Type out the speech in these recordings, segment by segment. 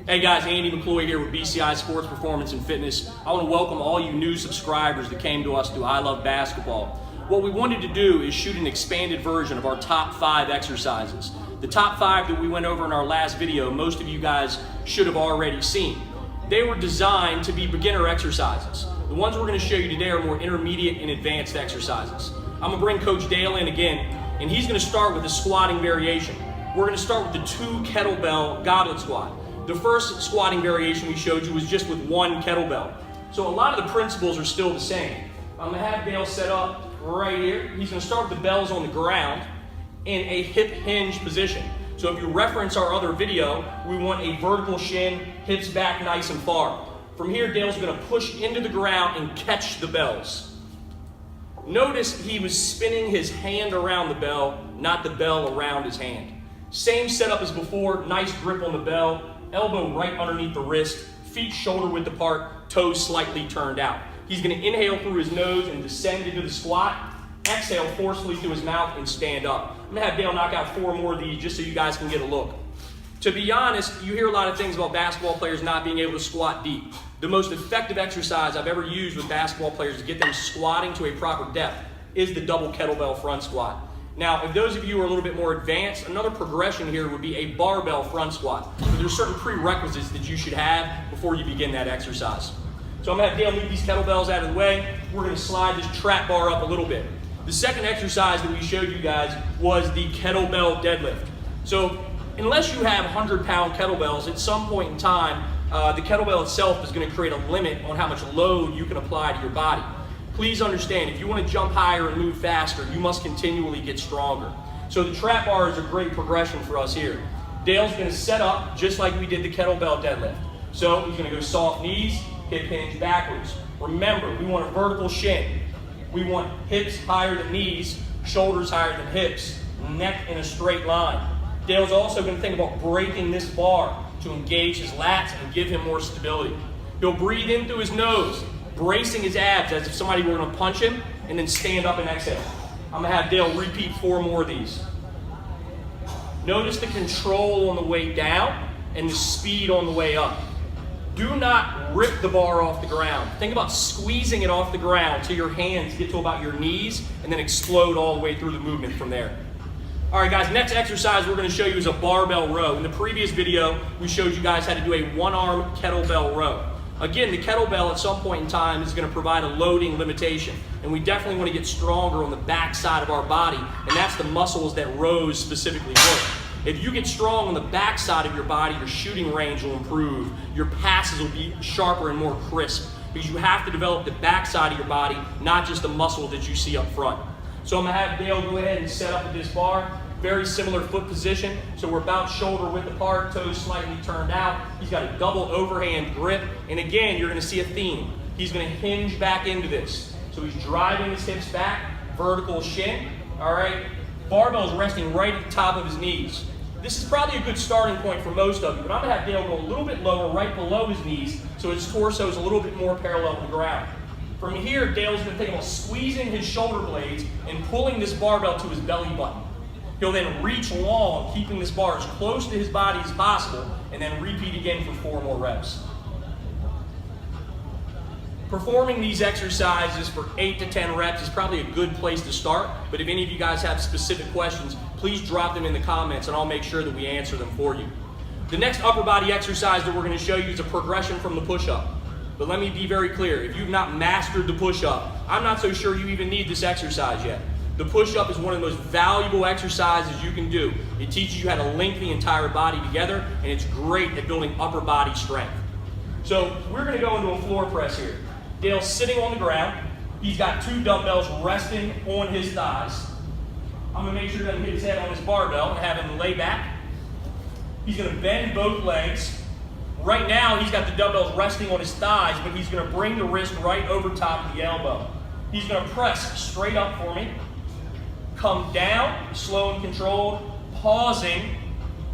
Hey guys, Andy McCloy here with BCI Sports Performance and Fitness. I want to welcome all you new subscribers that came to us through I Love Basketball. What we wanted to do is shoot an expanded version of our top 5 exercises. The top 5 that we went over in our last video, most of you guys should have already seen. They were designed to be beginner exercises. The ones we're going to show you today are more intermediate and advanced exercises. I'm going to bring Coach Dale in again, and he's going to start with a squatting variation. We're going to start with the 2 kettlebell goblet squat. The first squatting variation we showed you was just with 1 kettlebell. So a lot of the principles are still the same. I'm going to have Dale set up right here. He's going to start with the bells on the ground in a hip hinge position. So if you reference our other video, we want a vertical shin, hips back nice and far. From here, Dale's going to push into the ground and catch the bells. Notice he was spinning his hand around the bell, not the bell around his hand. Same setup as before, nice grip on the bell, elbow right underneath the wrist, feet shoulder width apart, toes slightly turned out. He's going to inhale through his nose and descend into the squat, exhale forcefully through his mouth and stand up. I'm going to have Dale knock out 4 more of these just so you guys can get a look. To be honest, you hear a lot of things about basketball players not being able to squat deep. The most effective exercise I've ever used with basketball players to get them squatting to a proper depth is the double kettlebell front squat. Now, if those of you are a little bit more advanced, another progression here would be a barbell front squat. So there's certain prerequisites that you should have before you begin that exercise. So I'm going to have Dale move these kettlebells out of the way. We're going to slide this trap bar up a little bit. The second exercise that we showed you guys was the kettlebell deadlift. So unless you have 100-pound kettlebells, at some point in time, the kettlebell itself is going to create a limit on how much load you can apply to your body. Please understand, if you want to jump higher and move faster, you must continually get stronger. So the trap bar is a great progression for us here. Dale's going to set up just like we did the kettlebell deadlift. So he's going to go soft knees, hip hinge backwards. Remember, we want a vertical shin. We want hips higher than knees, shoulders higher than hips, neck in a straight line. Dale's also going to think about breaking this bar to engage his lats and give him more stability. He'll breathe in through his nose, bracing his abs as if somebody were going to punch him, and then stand up and exhale. I'm going to have Dale repeat 4 more of these. Notice the control on the way down and the speed on the way up. Do not rip the bar off the ground. Think about squeezing it off the ground till your hands get to about your knees and then explode all the way through the movement from there. All right, guys, next exercise we're going to show you is a barbell row. In the previous video, we showed you guys how to do a 1-arm kettlebell row. Again, the kettlebell at some point in time is going to provide a loading limitation, and we definitely want to get stronger on the back side of our body, and that's the muscles that rows specifically work. If you get strong on the back side of your body, your shooting range will improve, your passes will be sharper and more crisp, because you have to develop the back side of your body, not just the muscle that you see up front. So I'm going to have Dale go ahead and set up with this bar. Very similar foot position. So we're about shoulder width apart, toes slightly turned out. He's got a double overhand grip. And again, you're going to see a theme. He's going to hinge back into this. So he's driving his hips back, vertical shin. All right. Barbell is resting right at the top of his knees. This is probably a good starting point for most of you, but I'm going to have Dale go a little bit lower, right below his knees, so his torso is a little bit more parallel to the ground. From here, Dale's going to think about squeezing his shoulder blades and pulling this barbell to his belly button. He'll then reach long, keeping this bar as close to his body as possible, and then repeat again for 4 more reps. Performing these exercises for 8 to 10 reps is probably a good place to start, but if any of you guys have specific questions, please drop them in the comments and I'll make sure that we answer them for you. The next upper body exercise that we're going to show you is a progression from the push-up. But let me be very clear, if you've not mastered the push-up, I'm not so sure you even need this exercise yet. The push-up is one of the most valuable exercises you can do. It teaches you how to link the entire body together, and it's great at building upper body strength. So we're going to go into a floor press here. Dale's sitting on the ground. He's got 2 dumbbells resting on his thighs. I'm going to make sure he doesn't hit his head on his barbell and have him lay back. He's going to bend both legs. Right now, he's got the dumbbells resting on his thighs, but he's going to bring the wrist right over top of the elbow. He's going to press straight up for me. Come down, slow and controlled, pausing,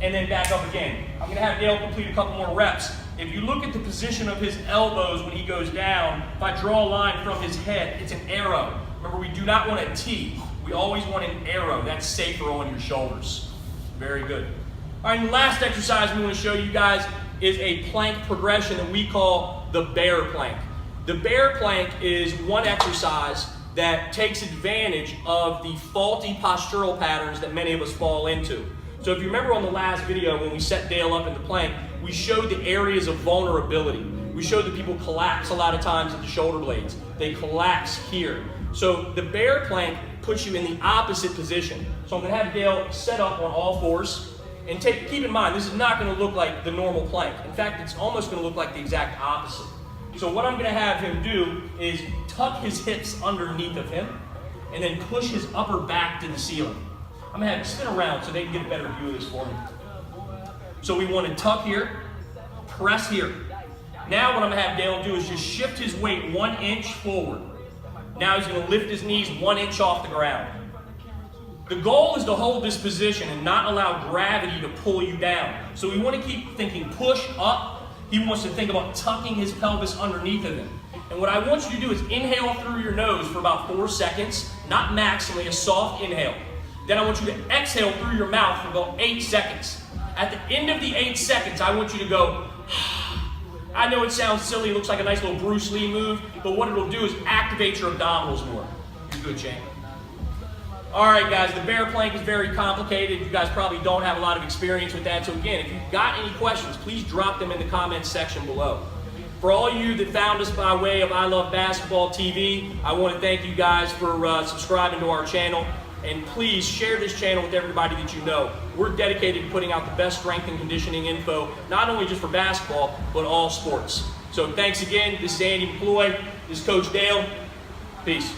and then back up again. I'm going to have Dale complete a couple more reps. If you look at the position of his elbows when he goes down, if I draw a line from his head, it's an arrow. Remember, we do not want a T. We always want an arrow. That's safer on your shoulders. Very good. All right, and the last exercise we want to show you guys is a plank progression that we call the bear plank. The bear plank is one exercise that takes advantage of the faulty postural patterns that many of us fall into. So if you remember on the last video when we set Dale up in the plank, we showed the areas of vulnerability. We showed that people collapse a lot of times at the shoulder blades. They collapse here. So the bear plank puts you in the opposite position. So I'm going to have Dale set up on all fours. And keep in mind, this is not going to look like the normal plank. In fact, it's almost going to look like the exact opposite. So what I'm going to have him do is tuck his hips underneath of him and then push his upper back to the ceiling. I'm going to have him spin around so they can get a better view of this for me. So we want to tuck here, press here. Now what I'm going to have Dale do is just shift his weight 1 inch forward. Now he's going to lift his knees 1 inch off the ground. The goal is to hold this position and not allow gravity to pull you down. So we want to keep thinking push up. He wants to think about tucking his pelvis underneath of him. And what I want you to do is inhale through your nose for about 4 seconds, not maximally, a soft inhale. Then I want you to exhale through your mouth for about 8 seconds. At the end of the 8 seconds, I want you to go, I know it sounds silly, it looks like a nice little Bruce Lee move, but what it'll do is activate your abdominals more. You're good, Shane. All right, guys, the bear plank is very complicated. You guys probably don't have a lot of experience with that. So again, if you've got any questions, please drop them in the comments section below. For all you that found us by way of I Love Basketball TV, I want to thank you guys for subscribing to our channel. And please share this channel with everybody that you know. We're dedicated to putting out the best strength and conditioning info, not only just for basketball, but all sports. So thanks again. This is Andy McCloy. This is Coach Dale. Peace.